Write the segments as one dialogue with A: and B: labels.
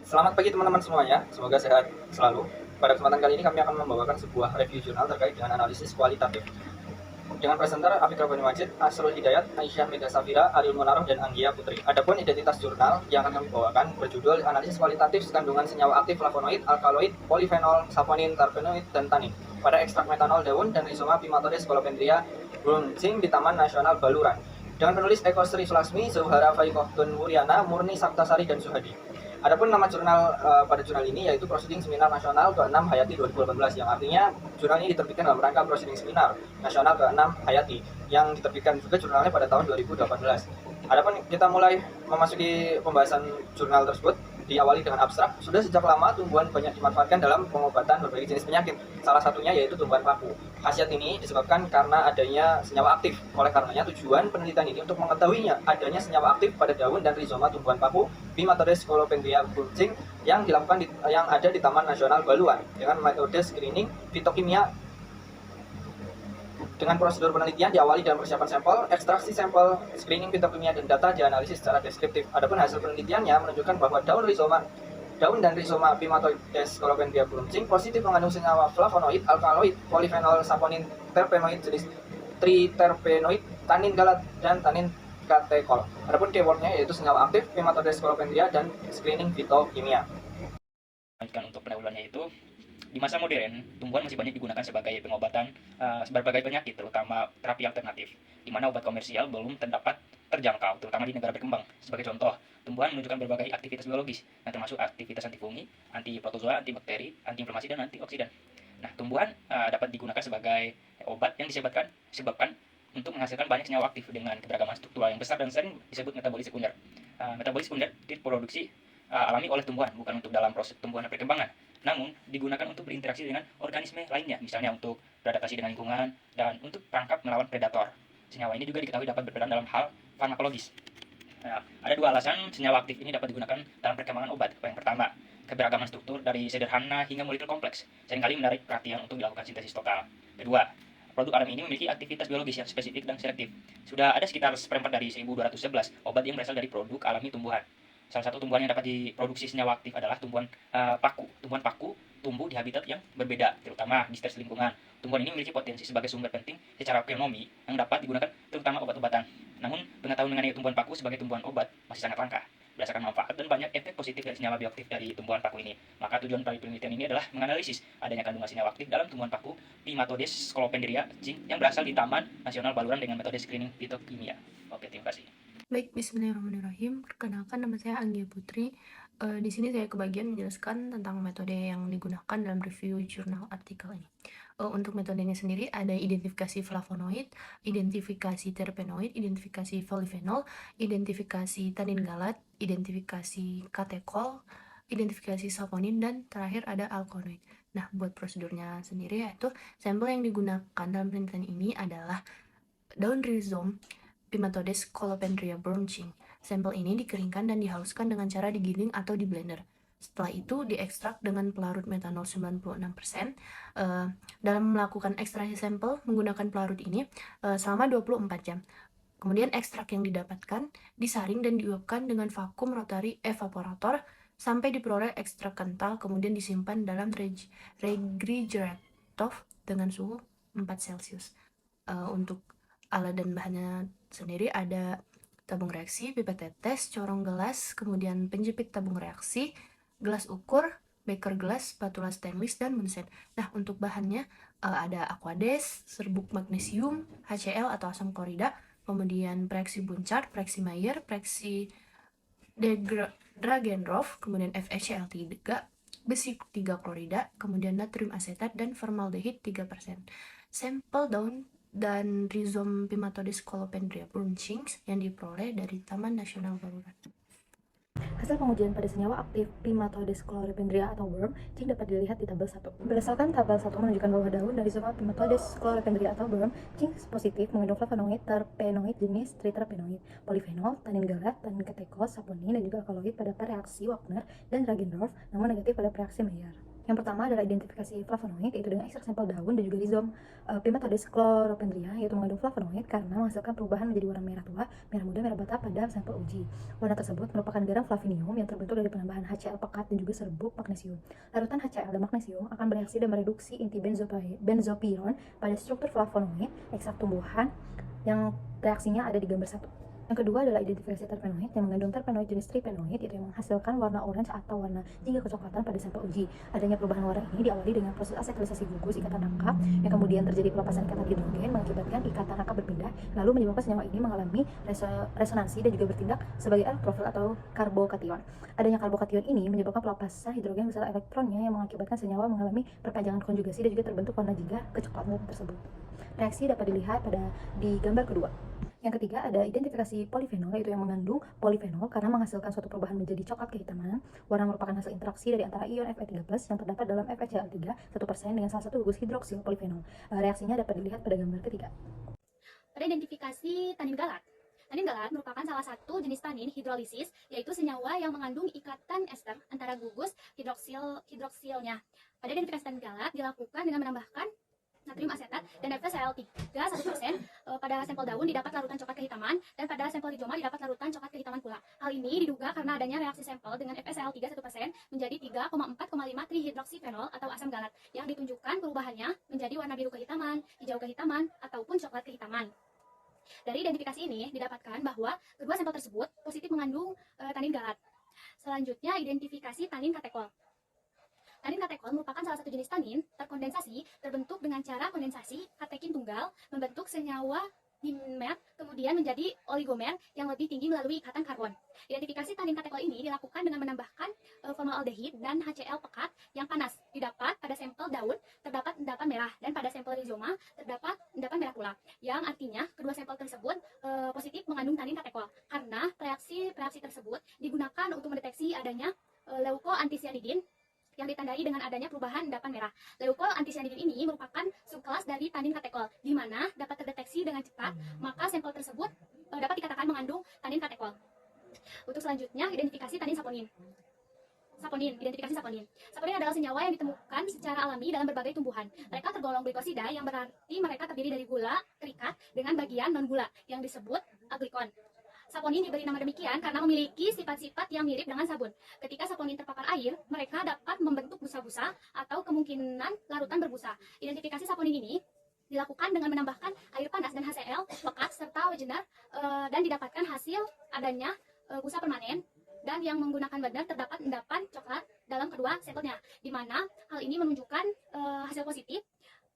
A: Selamat pagi teman-teman semuanya, semoga sehat selalu. Pada kesempatan kali ini kami akan membawakan sebuah review jurnal terkait dengan analisis kualitatif. Dengan presenter Afika Bani Majid, Asrul Hidayat, Aisyah Mega Safira, Ariel Munaroh, dan Anggia Putri. Adapun identitas jurnal yang akan kami bawakan berjudul Analisis Kualitatif Kandungan Senyawa Aktif Flavonoid, Alkaloid, Polifenol, Saponin, Terpenoid, dan Tanin pada ekstrak metanol daun dan Rhizoma pimenthodes scolopendria Brunzing di Taman Nasional Baluran. Dengan penulis Eko Sri Sulasmi, Zuhara Faikoh Wuryana, Murni Saptasari, dan Suhadi. Adapun nama jurnal pada jurnal ini yaitu Proceeding Seminar Nasional ke-6 Hayati 2018, yang artinya jurnal ini diterbitkan dalam rangka Proceeding Seminar Nasional ke-6 Hayati yang diterbitkan juga jurnalnya pada tahun 2018. Adapun kita mulai memasuki pembahasan jurnal tersebut, diawali dengan abstrak. Sudah sejak lama tumbuhan banyak dimanfaatkan dalam pengobatan berbagai jenis penyakit. Salah satunya yaitu tumbuhan paku. Khasiat ini disebabkan karena adanya senyawa aktif. Oleh karenanya tujuan penelitian ini untuk mengetahuinya adanya senyawa aktif pada daun dan rizoma tumbuhan paku Pimenthodes scolopendria Brunzing yang ada di Taman Nasional Baluan dengan metode screening fitokimia. Dengan prosedur penelitian diawali dengan persiapan sampel, ekstraksi sampel, screening fitokimia, dan data dianalisis secara deskriptif. Adapun hasil penelitiannya menunjukkan bahwa daun dan rizoma Pimenthodes scolopendria Brunzing positif mengandung senyawa flavonoid, alkaloid, polifenol, saponin, terpenoid jenis triterpenoid, tanin galat, dan tanin katekol. Adapun keywordnya yaitu senyawa aktif, Pimenthodes scolopendria, dan screening fitokimia.
B: Untuk pendahuluannya itu, di masa modern, tumbuhan masih banyak digunakan sebagai pengobatan berbagai penyakit, terutama terapi alternatif, di mana obat komersial belum terdapat terjangkau, terutama di negara berkembang. Sebagai contoh, tumbuhan menunjukkan berbagai aktivitas biologis, yang termasuk aktivitas antifungi, antiprotozoa, antibakteri, antiinflamasi, dan antioksidan. Nah, tumbuhan dapat digunakan sebagai obat yang disebabkan untuk menghasilkan banyak senyawa aktif dengan keberagaman struktural yang besar dan sering disebut metabolit sekunder. Metabolit sekunder diproduksi alami oleh tumbuhan, bukan untuk dalam proses tumbuhan dan perkembangan, namun digunakan untuk berinteraksi dengan organisme lainnya, misalnya untuk beradaptasi dengan lingkungan dan untuk perangkap melawan predator. Senyawa ini juga diketahui dapat berperan dalam hal farmakologis. Nah, ada dua alasan senyawa aktif ini dapat digunakan dalam perkembangan obat. Yang pertama, keberagaman struktur dari sederhana hingga molekul kompleks seringkali menarik perhatian untuk dilakukan sintesis lokal. Kedua, produk alami ini memiliki aktivitas biologis yang spesifik dan selektif. Sudah ada sekitar seperempat dari 1211 obat yang berasal dari produk alami tumbuhan. Salah satu tumbuhan yang dapat diproduksi senyawa aktif adalah tumbuhan paku. Tumbuhan paku tumbuh di habitat yang berbeda, terutama di stres lingkungan. Tumbuhan ini memiliki potensi sebagai sumber penting secara ekonomi yang dapat digunakan terutama obat-obatan. Namun, pengetahuan mengenai tumbuhan paku sebagai tumbuhan obat masih sangat langka. Berdasarkan manfaat dan banyak efek positif dari senyawa bioaktif dari tumbuhan paku ini, maka tujuan dari penelitian ini adalah menganalisis adanya kandungan senyawa aktif dalam tumbuhan paku Pimenthodes scolopendria yang berasal di Taman Nasional Baluran dengan metode screening fitokimia. Oke, terima kasih.
C: Baik, bismillahirrahmanirrahim. Perkenalkan, nama saya Anggia Putri. Di sini saya kebagian menjelaskan tentang metode yang digunakan dalam review jurnal artikel ini. Untuk metodenya sendiri ada identifikasi flavonoid, identifikasi terpenoid, identifikasi polifenol, identifikasi tanin galat, identifikasi katekol, identifikasi saponin, dan terakhir ada alkaloid. Nah, buat prosedurnya sendiri yaitu sampel yang digunakan dalam penelitian ini adalah daun rhizome Pimenthodes scolopendria Brunzing. Sampel ini dikeringkan dan dihaluskan dengan cara digiling atau di blender. Setelah itu diekstrak dengan pelarut metanol 96%. Dalam melakukan ekstraksi sampel menggunakan pelarut ini selama 24 jam. Kemudian ekstrak yang didapatkan disaring dan diuapkan dengan vakum rotary evaporator sampai diperoleh ekstrak kental, kemudian disimpan dalam refrigerator dengan suhu 4 Celcius. Untuk alat dan bahannya sendiri ada tabung reaksi, pipet tetes, corong gelas, kemudian penjepit tabung reaksi, gelas ukur, beker gelas, spatula stainless, dan munsen. Nah, untuk bahannya ada aquades, serbuk magnesium, HCl atau asam klorida, kemudian preaksi Bunchard, preaksi Mayer, preaksi Dragenroff, kemudian FeCl3, besi 3 klorida, kemudian natrium asetat, dan formaldehid 3%. Sampel daun dan rhizome Pimenthodes scolopendria Brunzing yang diperoleh dari Taman Nasional Baluran.
D: Hasil pengujian pada senyawa aktif Pimenthodes scolopendria atau worm cing dapat dilihat di tabel 1. Berdasarkan tabel 1 menunjukkan bahwa daun dari rhizoma Pimenthodes scolopendria atau worm cing positif mengandung flavonoid, terpenoid jenis triterpenoid, polifenol, tanin galat, tanin katekol, saponin, dan juga alkaloid pada reaksi Wagner dan Dragendorf, namun negatif pada reaksi Mayer. Yang pertama adalah identifikasi flavonoid, yaitu dengan ekstrak sampel daun dan juga rizom Pimatodes chloropendria, yaitu mengandung flavonoid karena menghasilkan perubahan menjadi warna merah tua, merah muda, merah bata pada sampel uji. Warna tersebut merupakan garam flavinium yang terbentuk dari penambahan HCl pekat dan juga serbuk magnesium. Larutan HCl dan magnesium akan bereaksi dan mereduksi inti benzopiron pada struktur flavonoid ekstrak tumbuhan yang reaksinya ada di gambar 1. Yang kedua adalah identifikasi terpenoid yang mengandung terpenoid jenis tripenoid, yaitu yang menghasilkan warna orange atau warna jingga kecoklatan pada sampel uji. Adanya perubahan warna ini diawali dengan proses asetilisasi gugus ikatan rangka yang kemudian terjadi pelepasan ikatan hidrogen mengakibatkan ikatan rangka berpindah, lalu menyebabkan senyawa ini mengalami resonansi dan juga bertindak sebagai elektrofil atau karbokation. Adanya karbokation ini menyebabkan pelepasan hidrogen beserta elektronnya yang mengakibatkan senyawa mengalami perpanjangan konjugasi dan juga terbentuk warna jingga kecoklatan tersebut. Reaksi dapat dilihat di gambar kedua. Yang ketiga ada identifikasi polifenol, yaitu yang mengandung polifenol karena menghasilkan suatu perubahan menjadi coklat kehitaman. Warna merupakan hasil interaksi dari antara ion Fe3+ yang terdapat dalam FeCl3 1% dengan salah satu gugus hidroksil polifenol. Reaksinya dapat dilihat pada gambar ketiga.
E: Pada identifikasi tanin galat. Tanin galat merupakan salah satu jenis tanin hidrolisis, yaitu senyawa yang mengandung ikatan ester antara gugus hidroksilnya. Pada identifikasi tanin galat dilakukan dengan menambahkan natrium asetat dan FeCl3 1% pada sampel daun didapat larutan coklat kehitaman dan pada sampel rizoma didapat larutan coklat kehitaman pula. Hal ini diduga karena adanya reaksi sampel dengan FeCl3 1% menjadi 3,4,5 trihidroksifenol atau asam galat yang ditunjukkan perubahannya menjadi warna biru kehitaman, hijau kehitaman, ataupun coklat kehitaman. Dari identifikasi ini didapatkan bahwa kedua sampel tersebut positif mengandung tanin galat. Selanjutnya identifikasi tanin katekol. Tanin katekol merupakan salah satu jenis tanin terkondensasi terbentuk dengan cara kondensasi katekin tunggal membentuk senyawa dimer kemudian menjadi oligomer yang lebih tinggi melalui ikatan karbon. Identifikasi tanin katekol ini dilakukan dengan menambahkan formaldehid dan HCl pekat yang panas. Didapat pada sampel daun terdapat endapan merah dan pada sampel rizoma terdapat endapan merah pula. Yang artinya kedua sampel tersebut positif mengandung tanin katekol karena reaksi tersebut digunakan untuk mendeteksi adanya leukoantisianidin yang ditandai dengan adanya perubahan endapan merah. Leukoantisianidin ini merupakan subkelas dari tanin katekol, di mana dapat terdeteksi dengan cepat, maka sampel tersebut dapat dikatakan mengandung tanin katekol. Untuk selanjutnya, identifikasi tanin saponin. Identifikasi saponin. Saponin adalah senyawa yang ditemukan secara alami dalam berbagai tumbuhan. Mereka tergolong glikosida yang berarti mereka terdiri dari gula terikat dengan bagian non-gula yang disebut aglikon. Saponin diberi nama demikian karena memiliki sifat-sifat yang mirip dengan sabun. Ketika saponin terpapar air, mereka dapat membentuk busa-busa atau kemungkinan larutan berbusa. Identifikasi saponin ini dilakukan dengan menambahkan air panas dan HCl pekat serta Wegener dan didapatkan hasil adanya busa permanen dan yang menggunakan Wegener terdapat endapan coklat dalam kedua sampelnya, di mana hal ini menunjukkan hasil positif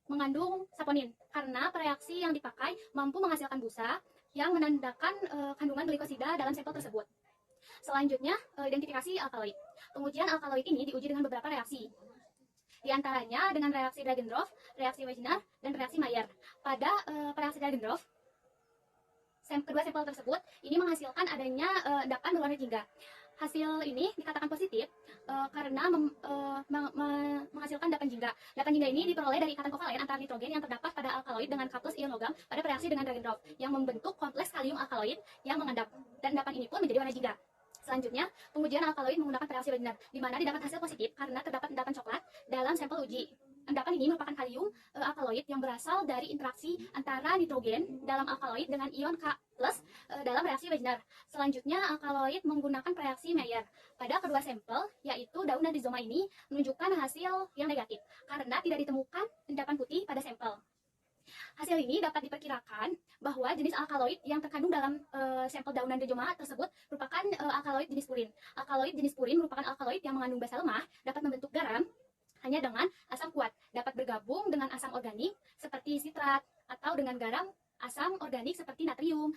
E: mengandung saponin karena reaksi yang dipakai mampu menghasilkan busa yang menandakan kandungan glikosida dalam sampel tersebut. Selanjutnya, identifikasi alkaloid. Pengujian alkaloid ini diuji dengan beberapa reaksi. Di antaranya dengan reaksi Dragendorff, reaksi Wegener, dan reaksi Mayer. Pada reaksi Dragendorff, kedua sampel tersebut ini menghasilkan adanya endapan berwarna jingga. Hasil ini dikatakan positif karena menghasilkan endapan jingga. Endapan jingga ini diperoleh dari ikatan kovalen antara nitrogen yang terdapat pada alkaloid dengan K+ ion logam pada reaksi dengan Dragendorff yang membentuk kompleks kalium alkaloid yang mengendap. Dan endapan ini pun menjadi warna jingga. Selanjutnya, pengujian alkaloid menggunakan reaksi Wegener, di mana didapat hasil positif karena terdapat endapan coklat dalam sampel uji. Endapan ini merupakan kalium alkaloid yang berasal dari interaksi antara nitrogen dalam alkaloid dengan ion K+ dalam reaksi Wegener. Selanjutnya, alkaloid menggunakan reaksi Mayer. Pada kedua sampel, yaitu daun dan rizoma ini, menunjukkan hasil yang negatif karena tidak ditemukan endapan putih pada sampel. Hasil ini dapat diperkirakan bahwa jenis alkaloid yang terkandung dalam sampel daun dan rizoma tersebut merupakan alkaloid jenis purin. Alkaloid jenis purin merupakan alkaloid yang mengandung basa lemah, dapat membentuk garam hanya dengan asam kuat, dapat bergabung dengan asam organik seperti sitrat atau dengan garam asam organik seperti natrium,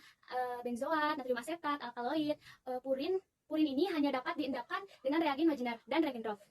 E: benzoat, natrium asetat, alkaloid. Purin ini hanya dapat diendapkan dengan reagen Wegener dan Dragendorff.